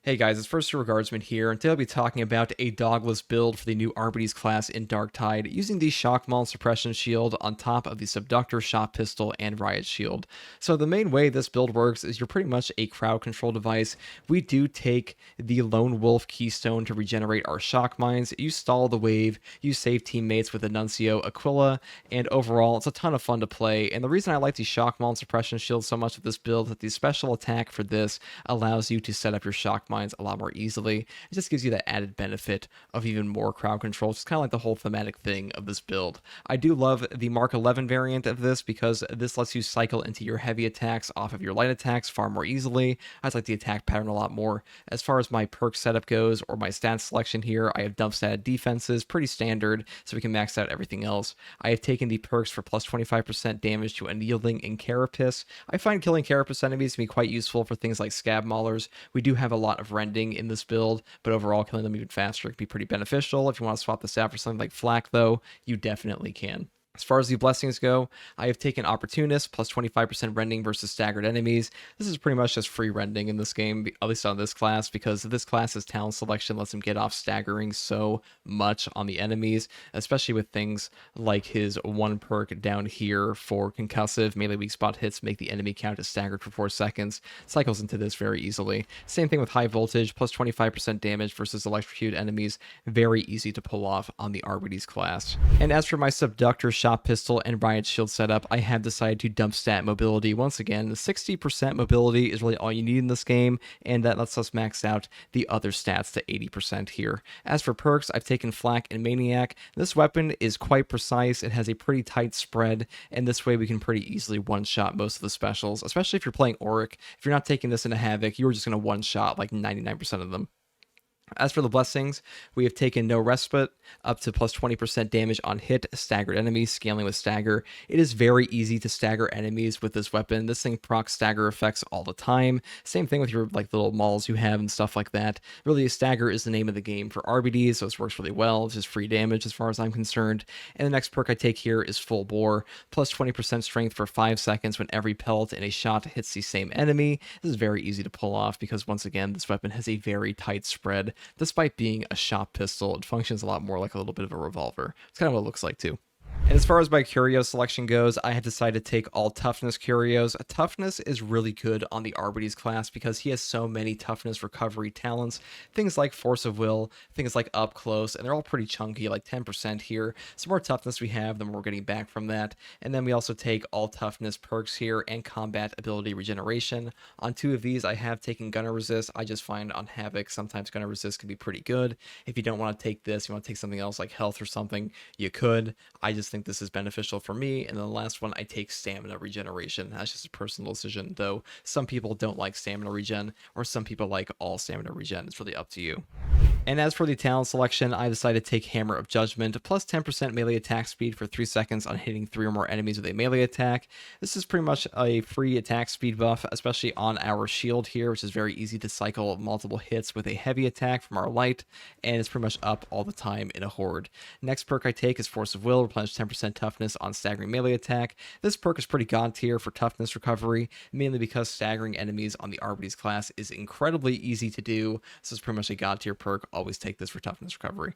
Hey guys, it's First Regardsman here, and today I'll be talking about a dogless build for the new Arbites class in Darktide, using the Shock Maul Suppression Shield on top of the Subductor Shot Pistol and Riot Shield. So the main way this build works is you're pretty much a crowd control device. We do take the Lone Wolf Keystone to regenerate our Shock Mines, you stall the wave, you save teammates with Anuncio Aquila, and overall it's a ton of fun to play. And the reason I like the Shock Maul Suppression Shield so much with this build is that the special attack for this allows you to set up your Shock Mines a lot more easily. It just gives you that added benefit of even more crowd control. It's kind of like the whole thematic thing of this build. I do love the Mark 11 variant of this because this lets you cycle into your heavy attacks off of your light attacks far more easily. I just like the attack pattern a lot more. As far as my perk setup goes, or my stat selection here, I have dump stat defenses, pretty standard, so we can max out everything else. I have taken the perks for plus 25% damage to Annealing and Carapace. I find killing Carapace enemies to be quite useful for things like Scab Maulers. We do have a lot of rending in this build, but overall killing them even faster can be pretty beneficial. If you want to swap this out for something like Flak, though, you definitely can. As far as the blessings go, I have taken Opportunist, plus 25% rending versus staggered enemies. This is pretty much just free rending in this game, at least on this class, because this class's talent selection lets him get off staggering so much on the enemies, especially with things like his one perk down here for concussive. Melee weak spot hits make the enemy count as staggered for 4 seconds. Cycles into this very easily. Same thing with high voltage, plus 25% damage versus electrocuted enemies. Very easy to pull off on the Arbites class. And as for my Subductor Shot Pistol and Riot Shield setup, I have decided to dump stat mobility. Once again, the 60% mobility is really all you need in this game, and that lets us max out the other stats to 80% here. As for perks, I've taken Flak and Maniac. This weapon is quite precise, it has a pretty tight spread, and this way we can pretty easily one-shot most of the specials, especially if you're playing Auric. If you're not taking this into Havoc, you're just going to one-shot like 99% of them. As for the blessings, we have taken No Respite, up to plus 20% damage on hit, staggered enemies, scaling with stagger. It is very easy to stagger enemies with this weapon. This thing procs stagger effects all the time. Same thing with your like little mauls you have and stuff like that. Really, stagger is the name of the game for RBDs, so this works really well. It's just free damage as far as I'm concerned. And the next perk I take here is Full Bore, plus 20% strength for 5 seconds when every pellet in a shot hits the same enemy. This is very easy to pull off because, once again, this weapon has a very tight spread. Despite being a shot pistol, it functions a lot more like a little bit of a revolver. It's kind of what it looks like too. And as far as my curio selection goes, I have decided to take all toughness curios. Toughness is really good on the Arbites class because he has so many toughness recovery talents. Things like Force of Will, things like Up Close, and they're all pretty chunky, like 10% here. So the more toughness we have, the more we're getting back from that. And then we also take all toughness perks here and combat ability regeneration. On 2 of these, I have taken Gunner Resist. I just find on Havoc, sometimes Gunner Resist can be pretty good. If you don't want to take this, you want to take something else like Health or something, you could. I just think this is beneficial for me. And then the last one, I take stamina regeneration. That's just a personal decision, though some people don't like stamina regen, or some people like all stamina regen. It's really up to you. And as for the talent selection, I decided to take Hammer of Judgment, plus 10% melee attack speed for 3 seconds on hitting 3 or more enemies with a melee attack. This is pretty much a free attack speed buff, especially on our shield here, which is very easy to cycle multiple hits with a heavy attack from our light, and it's pretty much up all the time in a horde. Next perk I take is Force of Will, replenish 10% toughness on staggering melee attack. This perk is pretty god tier for toughness recovery, mainly because staggering enemies on the Arbites class is incredibly easy to do. This is pretty much a god tier perk. Always take this for toughness recovery.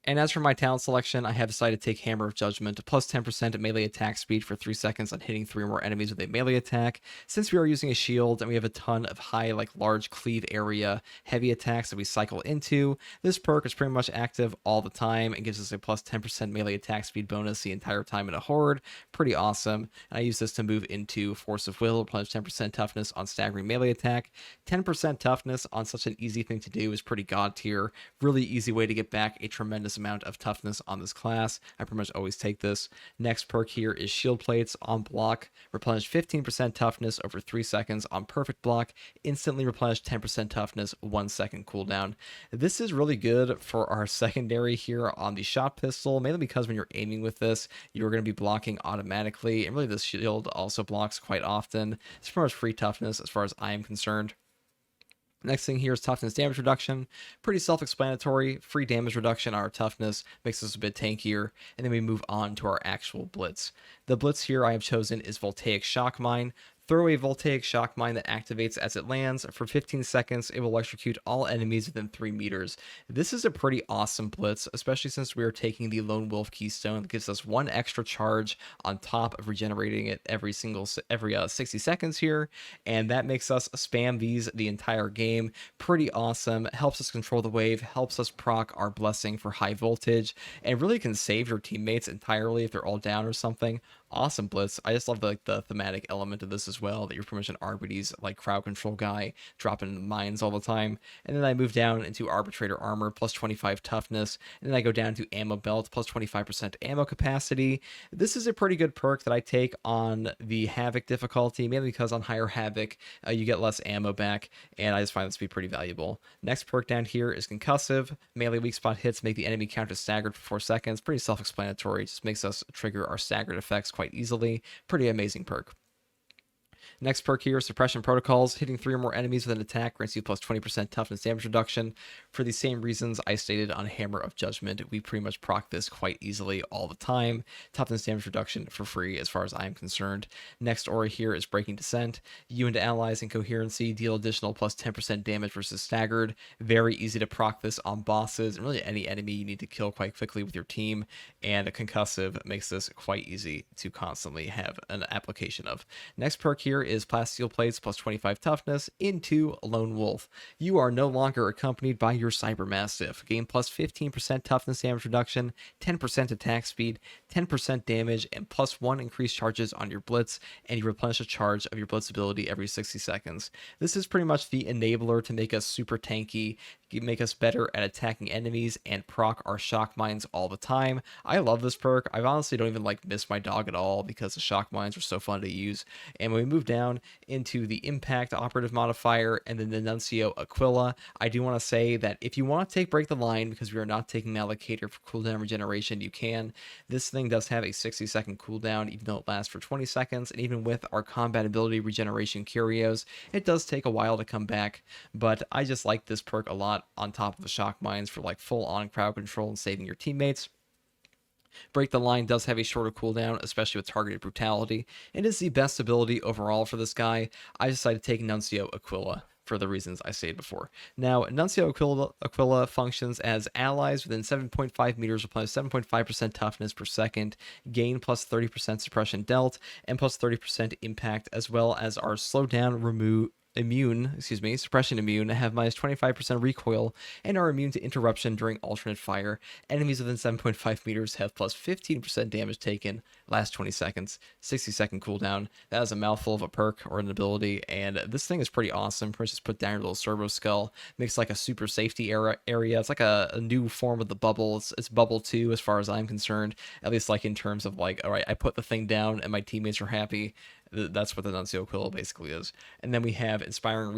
And as for my talent selection, I have decided to take Hammer of Judgment, plus 10% melee attack speed for 3 seconds on hitting 3 or more enemies with a melee attack. Since we are using a shield and we have a ton of high, like large cleave area heavy attacks that we cycle into, this perk is pretty much active all the time and gives us a plus 10% melee attack speed bonus the entire time in a horde. Pretty awesome. And I use this to move into Force of Will, replenish 10% toughness on staggering melee attack. 10% toughness on such an easy thing to do is pretty god tier. Really easy way to get back a tremendous amount of toughness on this class. I pretty much always take this. Next perk here is Shield Plates on block. Replenish 15% toughness over 3 seconds on perfect block. Instantly replenish 10% toughness, 1 second cooldown. This is really good for our secondary here on the shot pistol, mainly because when you're aiming with this, you're going to be blocking automatically, and really this shield also blocks quite often. It's pretty much free toughness as far as I am concerned. Next thing here is toughness damage reduction. Pretty self-explanatory. Free damage reduction on our toughness makes us a bit tankier. And then we move on to our actual blitz. The blitz here I have chosen is Voltaic Shock Mine. Throw a voltaic shock mine that activates as it lands. For 15 seconds, it will electrocute all enemies within 3 meters. This is a pretty awesome blitz, especially since we are taking the Lone Wolf Keystone. That gives us 1 extra charge on top of regenerating it every 60 seconds here, and that makes us spam these the entire game. Pretty awesome. Helps us control the wave, helps us proc our blessing for high voltage, and really can save your teammates entirely if they're all down or something. Awesome blitz. I just love the thematic element of this as well, that you're pretty much an Arbites like crowd control guy dropping mines all the time. And then I move down into Arbitrator armor plus 25 toughness, and then I go down to ammo belt plus 25% ammo capacity. This is a pretty good perk that I take on the Havoc difficulty, mainly because on higher Havoc you get less ammo back, and I just find this to be pretty valuable. Next perk down here is concussive. Melee weak spot hits make the enemy count as staggered for 4 seconds. Pretty self-explanatory. Just makes us trigger our staggered effects quite easily. Pretty amazing perk. Next perk here, Suppression Protocols. Hitting 3 or more enemies with an attack grants you plus 20% toughness damage reduction. For the same reasons I stated on Hammer of Judgment, we pretty much proc this quite easily all the time. Toughness damage reduction for free as far as I'm concerned. Next aura here is Breaking Descent. You and allies in Coherency deal additional plus 10% damage versus staggered. Very easy to proc this on bosses and really any enemy you need to kill quite quickly with your team. And a Concussive makes this quite easy to constantly have an application of. Next perk here is Plasteel Plates plus 25 toughness into Lone Wolf. You are no longer accompanied by your Cyber Mastiff. Gain plus 15% toughness damage reduction, 10% attack speed, 10% damage, and plus 1 increased charges on your Blitz, and you replenish a charge of your Blitz ability every 60 seconds. This is pretty much the enabler to make us super tanky, make us better at attacking enemies, and proc our shock mines all the time. I love this perk. I honestly don't even miss my dog at all because the shock mines are so fun to use. And when we move down into the impact operative modifier and then the Nuncio Aquila, I do want to say that if you want to take Break the Line, because we are not taking Allocator for cooldown regeneration, you can. This thing does have a 60-second cooldown, even though it lasts for 20 seconds, and even with our combat ability regeneration curios, it does take a while to come back, but I just like this perk a lot on top of the shock mines for full-on crowd control and saving your teammates. Break the Line does have a shorter cooldown, especially with targeted brutality, and is the best ability overall for this guy. I decided to take Nuncio Aquila for the reasons I stated before. Now, Nuncio Aquila functions as allies within 7.5 meters with plus 7.5% toughness per second, gain plus 30% suppression dealt, and plus 30% impact, as well as our slowdown, suppression immune, have minus 25% recoil, and are immune to interruption during alternate fire. Enemies within 7.5 meters have plus 15% damage taken, last 20 seconds, 60-second cooldown. That is a mouthful of a perk or an ability, and this thing is pretty awesome. First, just put down your little servo skull, makes a super safety area. It's like a new form of the bubble. It's bubble 2 as far as I'm concerned, at least in terms of all right, I put the thing down and my teammates are happy. That's what the Nuncio Aquila basically is. And then we have Inspiring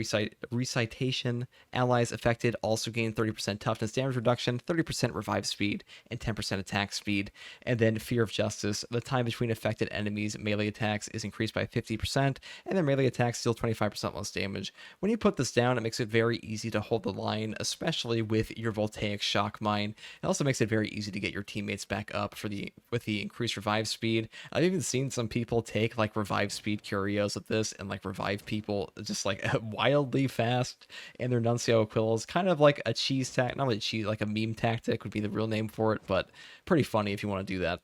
Recitation. Allies affected also gain 30% toughness damage reduction, 30% revive speed, and 10% attack speed. And then Fear of Justice. The time between affected enemies' melee attacks is increased by 50%, and their melee attacks deal 25% less damage. When you put this down, it makes it very easy to hold the line, especially with your Voltaic Shock Mine. It also makes it very easy to get your teammates back up with the increased revive speed. I've even seen some people take revive speed curios with this and revive people just wildly fast, and their Nuncio Aquila is kind of like a cheese tactic, not really cheese, like a meme tactic would be the real name for it, but pretty funny if you want to do that.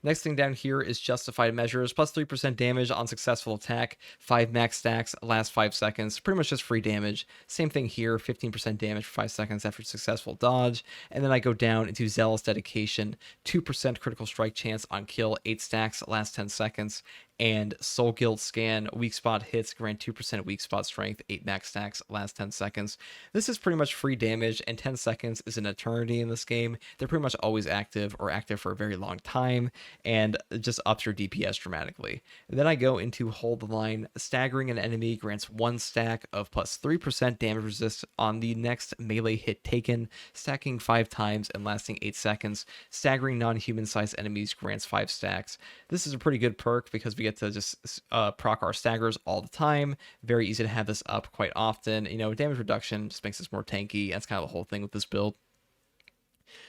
Next thing down here is Justified Measures, plus 3% damage on successful attack, 5 max stacks, last 5 seconds, pretty much just free damage. Same thing here, 15% damage for 5 seconds after successful dodge. And then I go down into Zealous Dedication, 2% critical strike chance on kill, 8 stacks, last 10 seconds. And Soul Guild Scan, weak spot hits grant 2% weak spot strength, 8 max stacks, last 10 seconds. This is pretty much free damage, and 10 seconds is an eternity in this game. They're pretty much always active or active for a very long time, and it just ups your DPS dramatically. And then I go into Hold the Line. Staggering an enemy grants 1 stack of plus 3% damage resist on the next melee hit taken, stacking 5 times and lasting 8 seconds. Staggering non-human sized enemies grants 5 stacks. This is a pretty good perk because we get to just proc our staggers all the time. Very easy to have this up quite often. Damage reduction just makes us more tanky. That's kind of the whole thing with this build.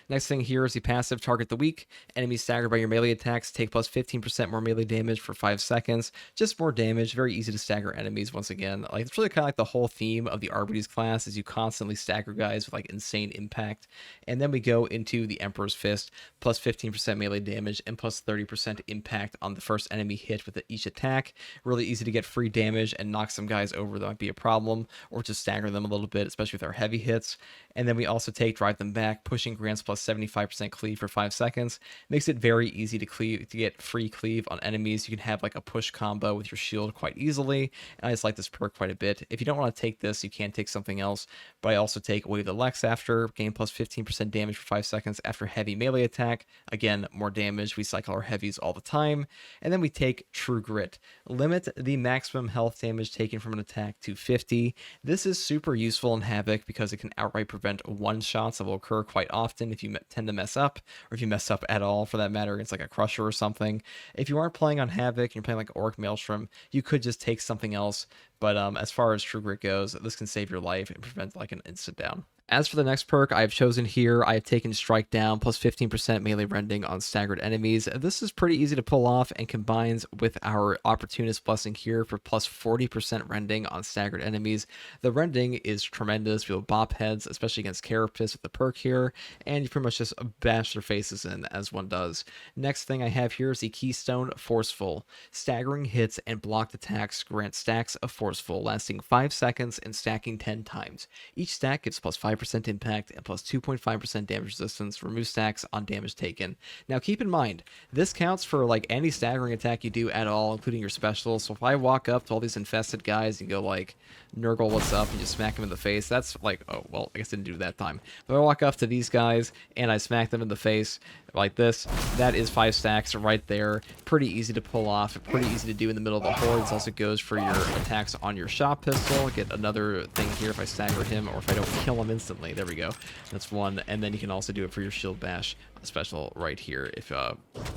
Next thing here is the passive target the weak. Enemies staggered by your melee attacks take plus 15% more melee damage for 5 seconds. Just more damage, very easy to stagger enemies once again. Like it's really kind of like the whole theme of the Arbites class is you constantly stagger guys with like insane impact. And then we go into the Emperor's Fist, plus 15% melee damage and plus 30% impact on the first enemy hit with each attack. Really easy to get free damage and knock some guys over that might be a problem, or just stagger them a little bit, especially with our heavy hits. And then we also take Drive Them Back, pushing grants plus 75% cleave for 5 seconds. Makes it very easy to cleave, to get free cleave on enemies. You can have like a push combo with your shield quite easily, and I just like this perk quite a bit. If you don't want to take this, you can take something else, but I also take Wave the Lex after, gain plus 15% damage for 5 seconds after heavy melee attack. Again, more damage. We cycle our heavies all the time. And then we take True Grit. Limit the maximum health damage taken from an attack to 50. This is super useful in Havoc because it can outright prevent one-shots that will occur quite often if you tend to mess up, or if you mess up at all for that matter. It's like a Crusher or something. If you aren't playing on Havoc and you're playing like Orc Maelstrom, you could just take something else. But as far as True Grit goes, this can save your life and prevent like an instant down. As for the next perk I've chosen here, I have taken Strike Down, plus 15% melee rending on staggered enemies. This is pretty easy to pull off and combines with our Opportunist Blessing here for plus 40% rending on staggered enemies. The rending is tremendous. You'll bop heads, especially against Carapace with the perk here, and you pretty much just bash their faces in as one does. Next thing I have here is the Keystone Forceful. Staggering hits and blocked attacks grant stacks of Forceful, lasting 5 seconds and stacking 10 times. Each stack gives plus 5% impact and plus 2.5% damage resistance. Remove stacks on damage taken. Now keep in mind, this counts for like any staggering attack you do at all, including your specials. So if I walk up to all these infested guys and go like, Nurgle, what's up, and just smack them in the face, that's like, oh, well, I guess I didn't do that time. But I walk up to these guys and I smack them in the face like this, that is 5 stacks right there. Pretty easy to pull off, pretty easy to do in the middle of the Hordes. Also goes for your attacks on your shot pistol. Get another thing here if I stagger him or if I don't kill him instantly. There we go. That's one. And then you can also do it for your shield bash special right here if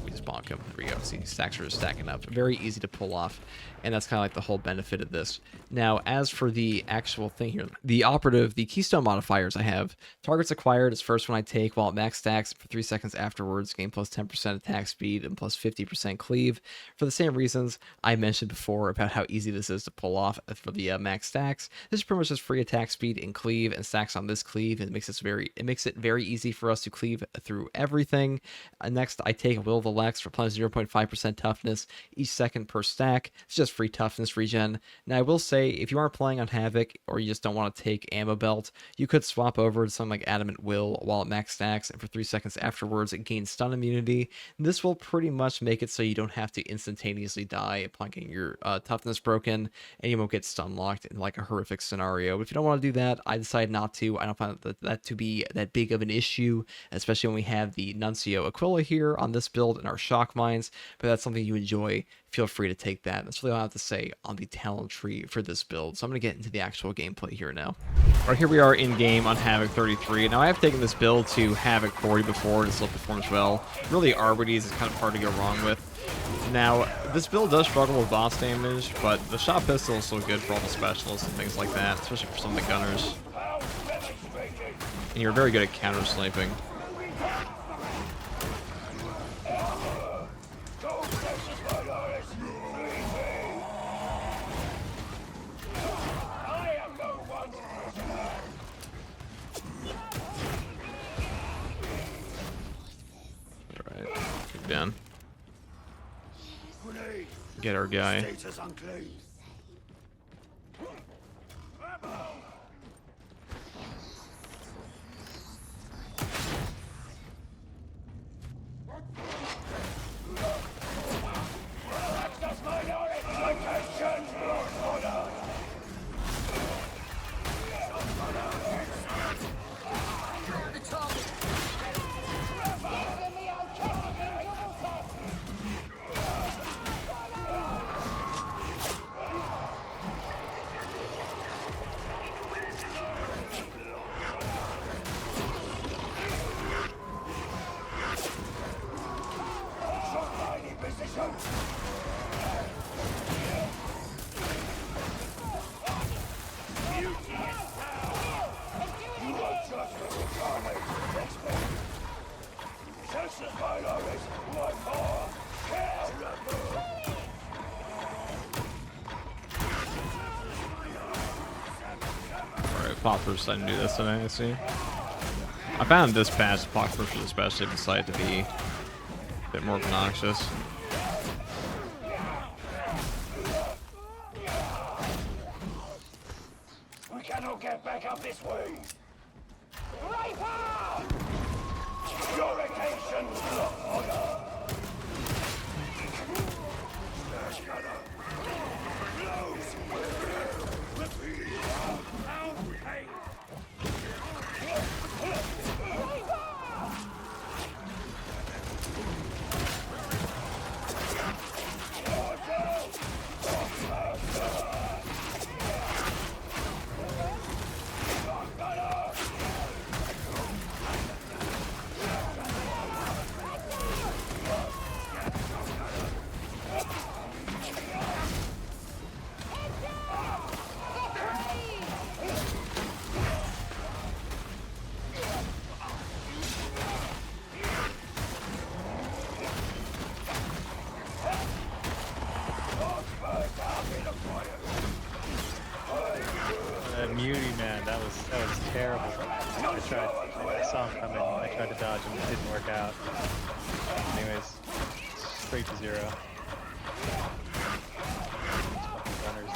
we just bonk him. There we go. See, stacks are just stacking up. Very easy to pull off, and that's kind of like the whole benefit of this. Now, as for the actual thing here, the operative, the Keystone modifiers I have, targets acquired is first one I take while at max stacks for 3 seconds afterwards, gain plus 10% attack speed and plus 50% cleave. For the same reasons I mentioned before about how easy this is to pull off for the max stacks, this is pretty much just free attack speed and cleave and stacks on this cleave, and it makes it very easy for us to cleave through everything. Next, I take Will the Lex for plus 0.5% toughness each second per stack. It's just free toughness regen. Now, I will say, if you aren't playing on Havoc or you just don't want to take Ammo Belt, you could swap over to something like Adamant Will while at max stacks, and for 3 seconds afterwards, it gains stun immunity. This will pretty much make it so you don't have to instantaneously die upon getting your toughness broken, and you won't get stun locked in like a horrific scenario. But if you don't want to do that, I decide not to. I don't find that to be that big of an issue, especially when we have the Nuncio Aquila here on this build in our shock mines. But that's something you enjoy, feel free to take that. That's really all I have to say on the talent tree for this build. So I'm going to get into the actual gameplay here now. All right, here we are in game on Havoc 33. Now I have taken this build to Havoc 40 before, and it still performs well. Really, Arbites is kind of hard to go wrong with. Now, this build does struggle with boss damage, but the shot pistol is still good for all the specialists and things like that, especially for some of the gunners. And you're very good at counter sniping. Down. Get our guy. spot first I didn't do this today, I see. I found this patch, spot first especially, decided to be a bit more obnoxious. We cannot get back up this way. Your occasion, order. Muty, man, that was terrible. I saw him coming. I tried to dodge him, it didn't work out. Anyways, straight to 0. Runners.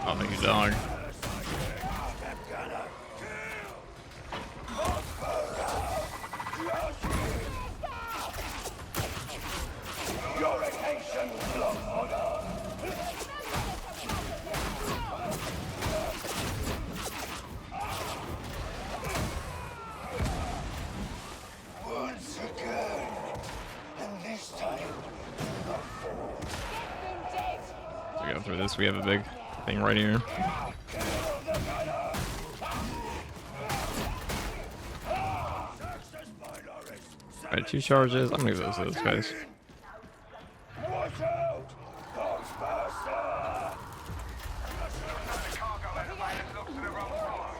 Oh, thank you, dog. Your occasion, order. Once again, and this time, So we go through this. We have a big thing right here. Alright, 2 charges. I'm gonna give those to those guys. Watch out! Ghostbuster! The cargo elevator looks to the wrong spot.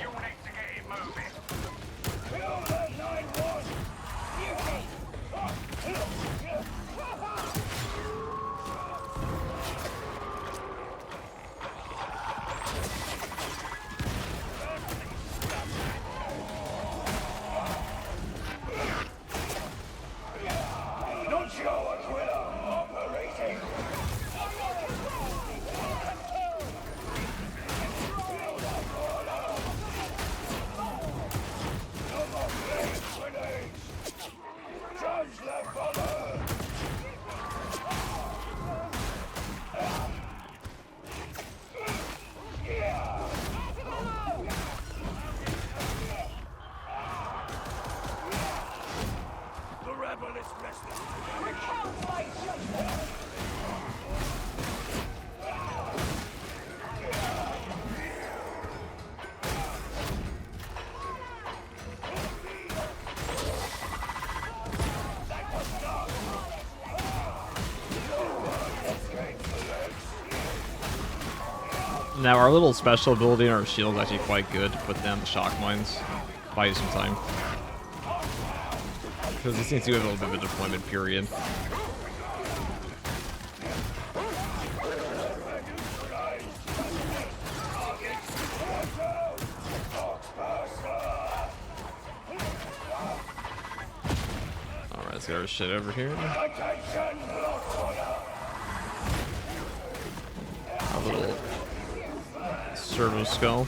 You'll need to get it moving. Kill that 9-1! Not your Aquila operating! Judge the father! The rebel is resting. Now, our little special ability in our shield is actually quite good to put down the shock mines. Buy you some time. Because this seems to have a little bit of a deployment period. Alright, let's get our shit over here. A little servo skull.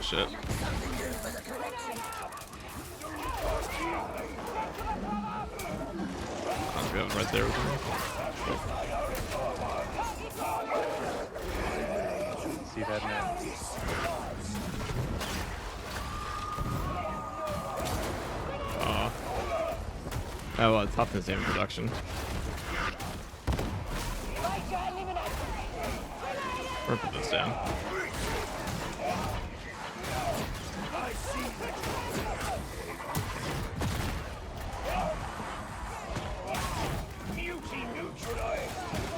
shit. I'm good right there with him. See that now. Oh, well, toughness damage reduction. Or put this down.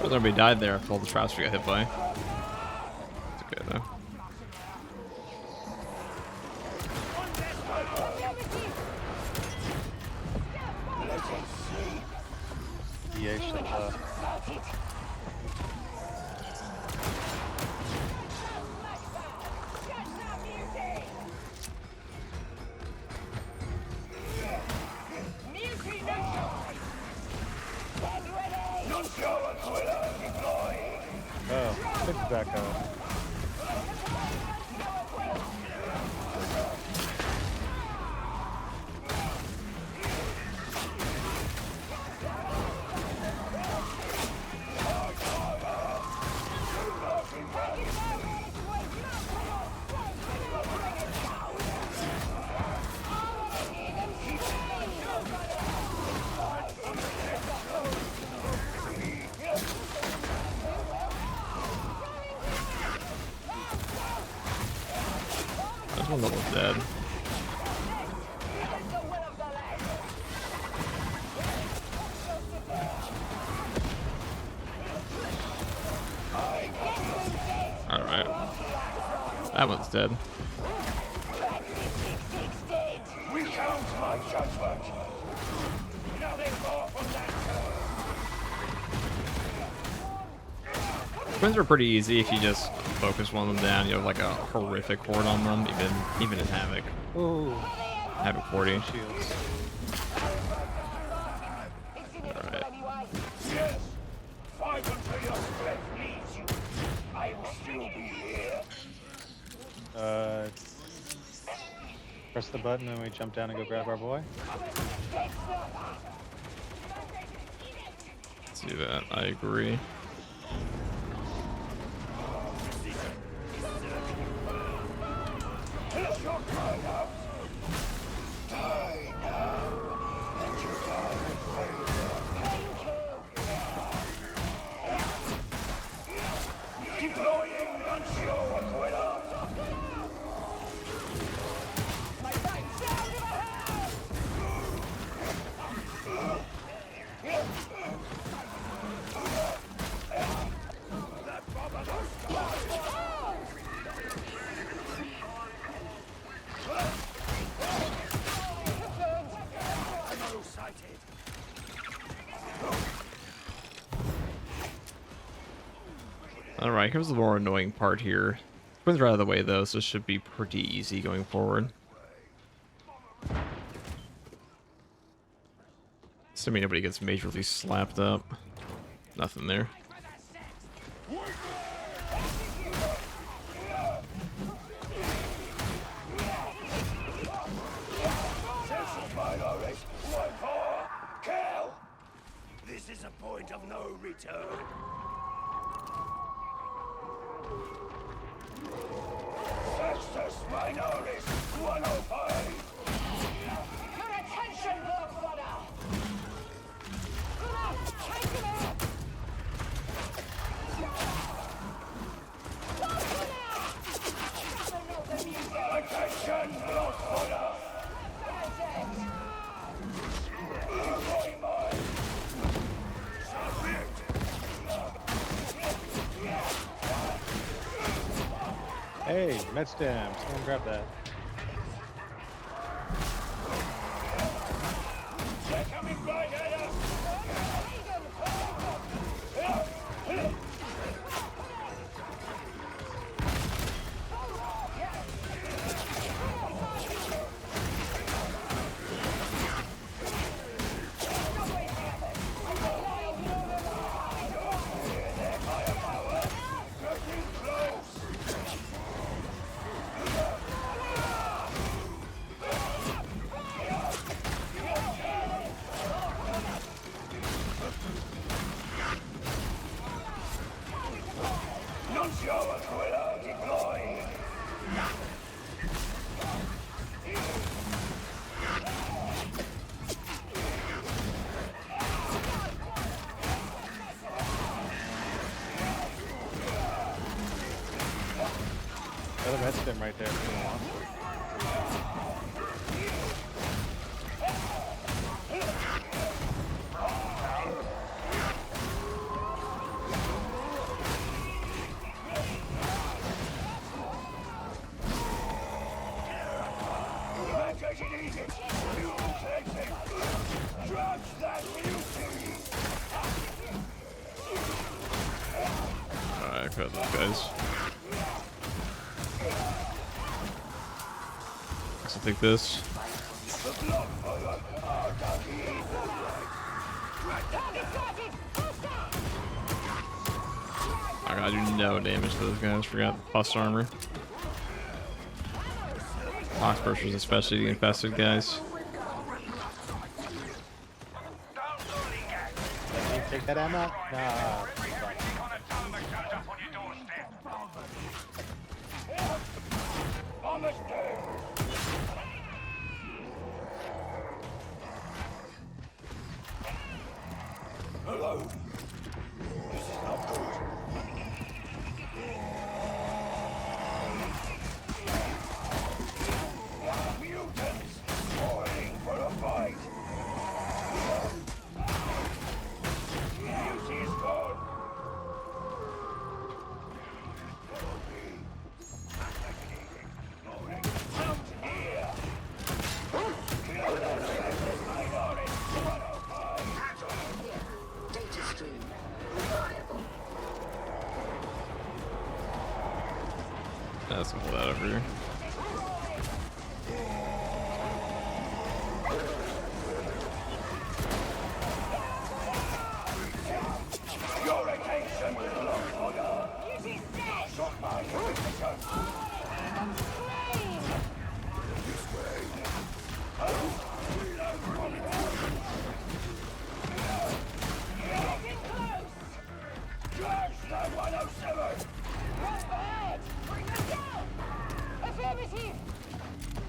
Or nobody died there if all the traps we got hit by. It's okay though. EA shut up. Oh, pick back up. There's one that was dead. Alright. That one's dead. Recount my judgment. Nothing more from that. Twins are pretty easy if you just focus one of them down. You have like a horrific horde on them, even in Havoc. Ooh. Havoc 40. Shields. Alright. Yes. Fight until your strength leaves you. I will still be here. Press the button and we jump down and go grab our boy. Let's do that. I agree. It's your time out. Die now. Let your die. Deploying Nuncio Aquila. Alright, here's the more annoying part here. Twins are out of the way though, so it should be pretty easy going forward. Assuming nobody gets majorly slapped up. Nothing there. This is a point of no return. Sextus Minoris 105. Your attention, Bloodfodder! Take him out! Attention, Bloodfodder! Hey, med stem. Someone grab that. They're coming right at us! Got a red stem right there if you want. Take it easy. You take it. Drop that beauty. Alright, cut those guys. I'll take this. I gotta do no damage to those guys. Forgot plus armor. Box pushers, especially the infested guys. Let me take that ammo. Nah. Almost dead. Hello. This is not good. Mutants spoiling for a fight. Beauty is gone. Out here. Data stream reliable. Let's pull that over here. Your attention will look for you. Shot my position. This way. Charge that 107. Affirmative!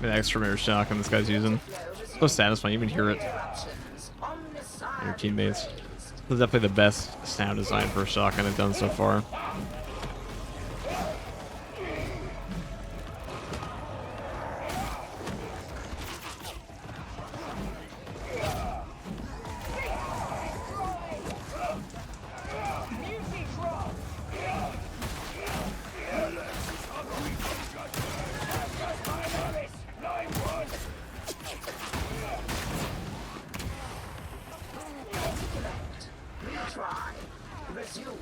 The extra mirror shotgun this guy's using. So satisfying, you even hear it in your teammates. This is definitely the best sound design for a shotgun I've done so far. Retry. Resume.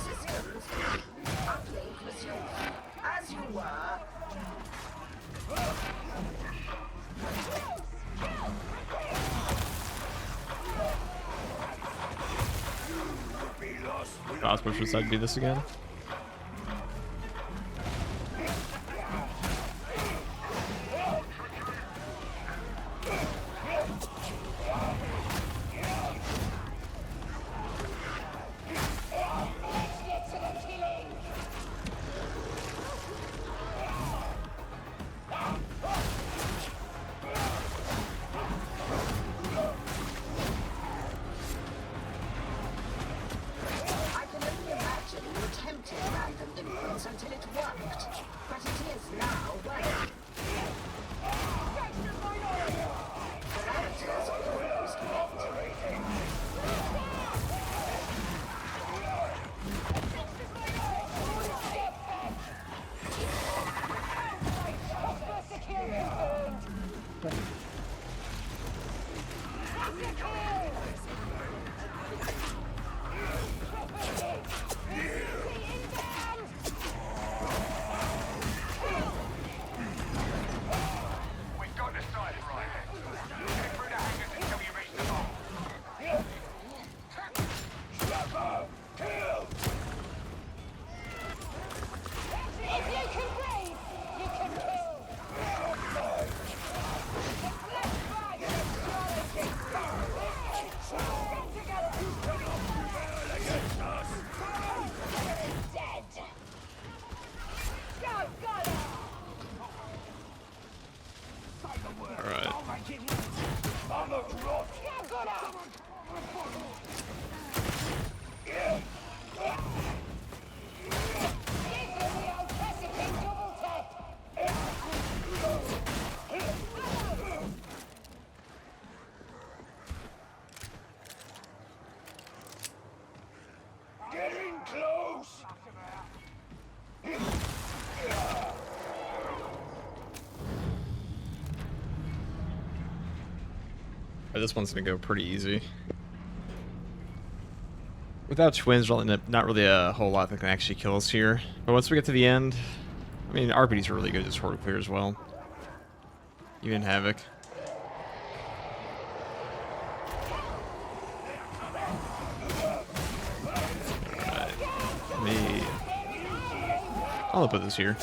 Systems. Update resume. As you were. Crossbow should I do this again? I can only imagine you attempted random inputs until it worked. But it is now working. Parameters almost met. We've got the side right. Get through the hangars until you reach the vault. If you can breathe, you can kill. I'm a rot. Getting close. This one's gonna go pretty easy. Without twins, not really a whole lot that can actually kill us here. But once we get to the end, I mean, Arbites are really good as horde clear as well. Even Havoc. Alright. Me. I'll put this here.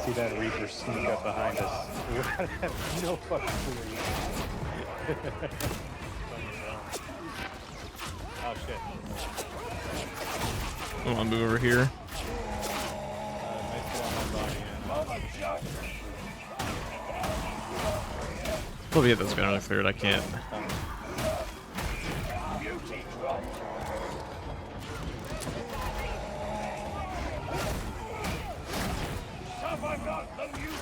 See that Reaper sneak up behind us. I have no fucking clue. Oh shit. I want to move over here. Nice hit on my body. We'll get this gun cleared. I can't.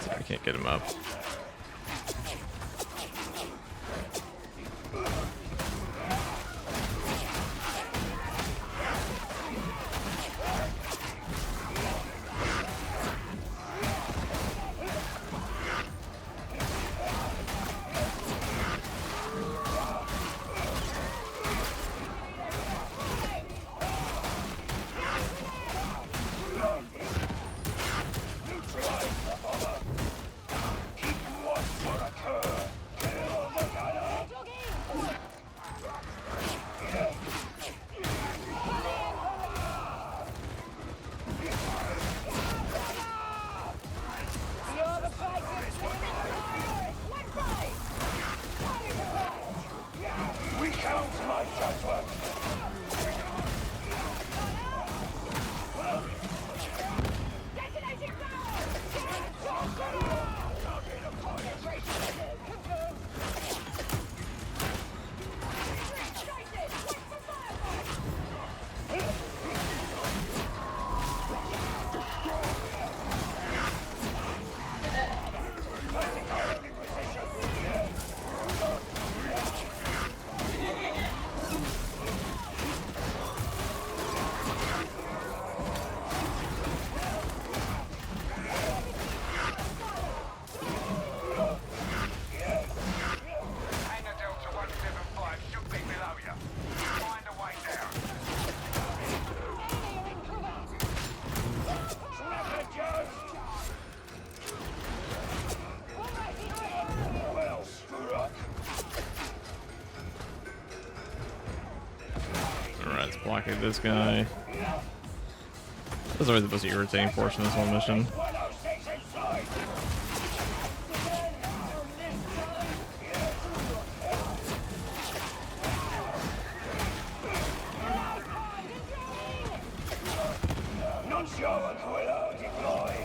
I can't get him up. Okay, this guy. This is always the most irritating portion of this whole mission. Not sure who will deploy.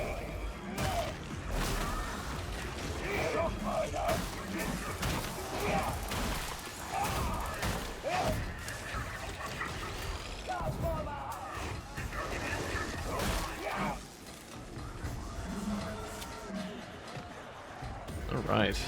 All right.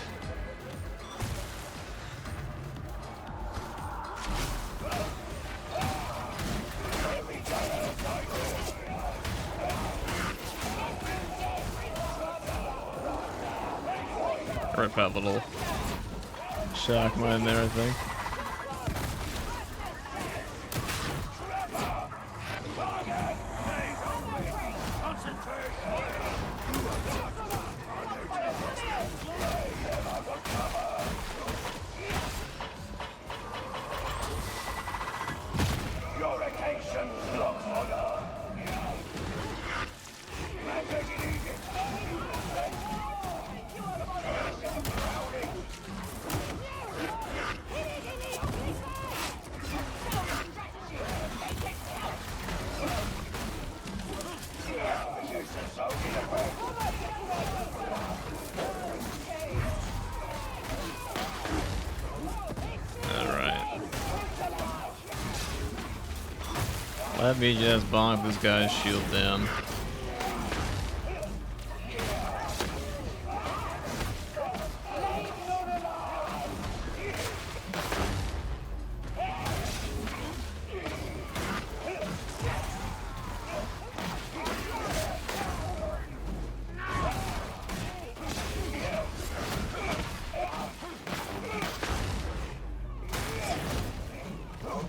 Rip that little shock mine there, I think. Your attention, lock order. Alright. Let me just bonk this guy's shield down.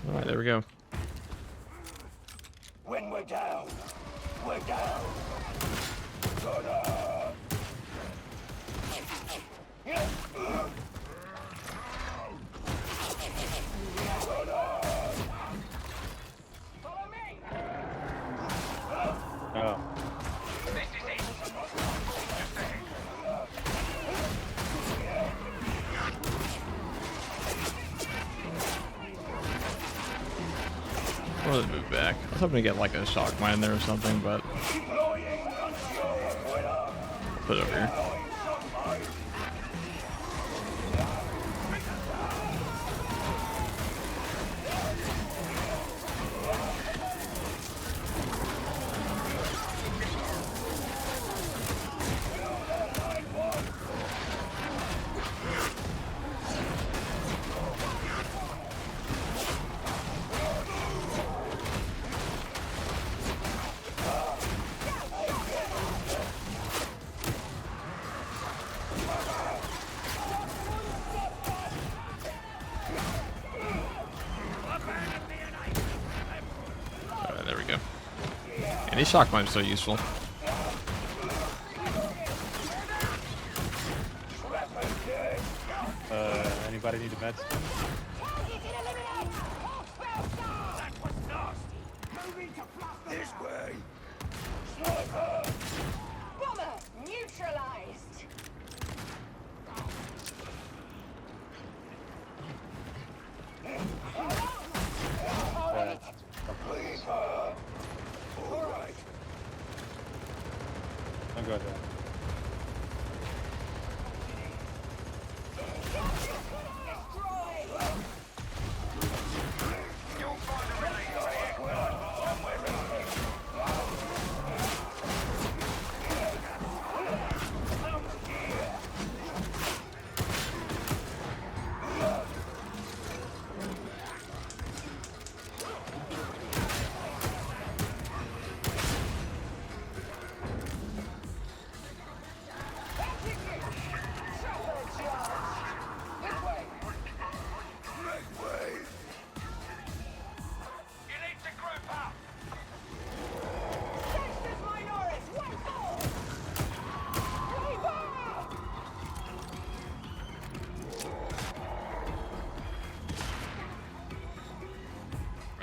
Alright, there we go. When we're down, we're down. Oh. I'll just move back. I was hoping to get like a shock mine there or something, but put it over here. Alright, there we go. And these shock mines are so useful. Anybody need a med stim? This way. Bomber neutralized. All right. I'm good there.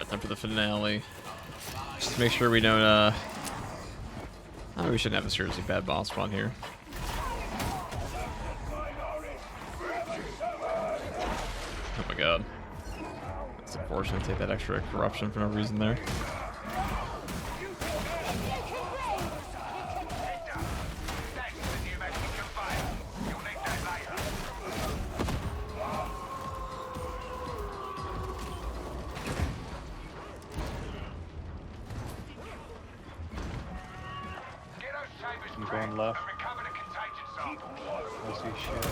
Time for the finale. Just to make sure we don't, oh, we shouldn't have a seriously bad boss spawn here. Oh my god. It's unfortunate to take that extra corruption for no reason there. I'm going left. I see shit.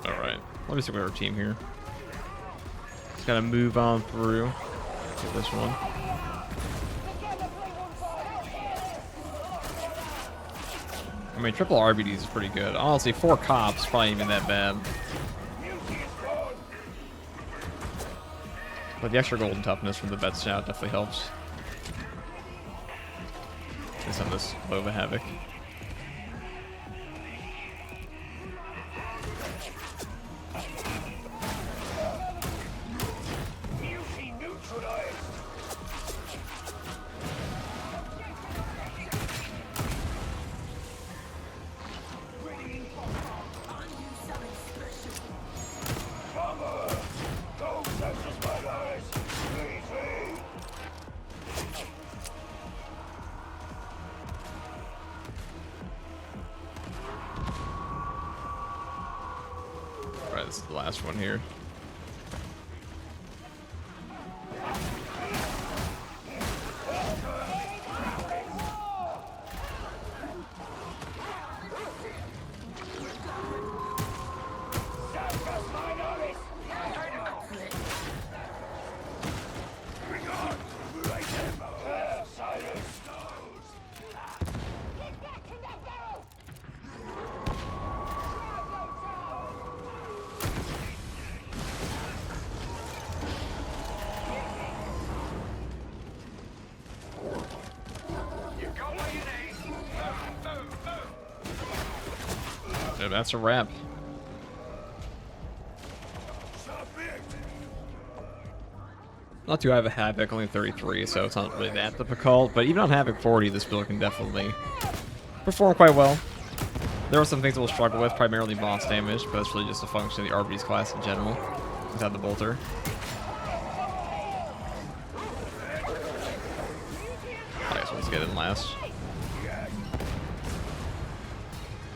Alright, let me see our team here. Just gotta move on through. Get this one. I mean, triple Arbites is pretty good. Honestly, 4 cops probably even that bad. But the extra golden toughness from the vet shout definitely helps. Let's have this Lova Havoc. Alright, this is the last one here. Yeah, that's a wrap. Not too high of a Havoc, only 33, so it's not really that difficult. But even on Havoc 40, this build can definitely perform quite well. There are some things that we'll struggle with, primarily boss damage, but it's really just a function of the Arbites class in general, without the bolter. I guess we'll just get in last.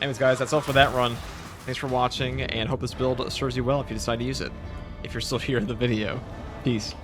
Anyways, guys, that's all for that run. Thanks for watching, and hope this build serves you well if you decide to use it. If you're still here in the video, peace.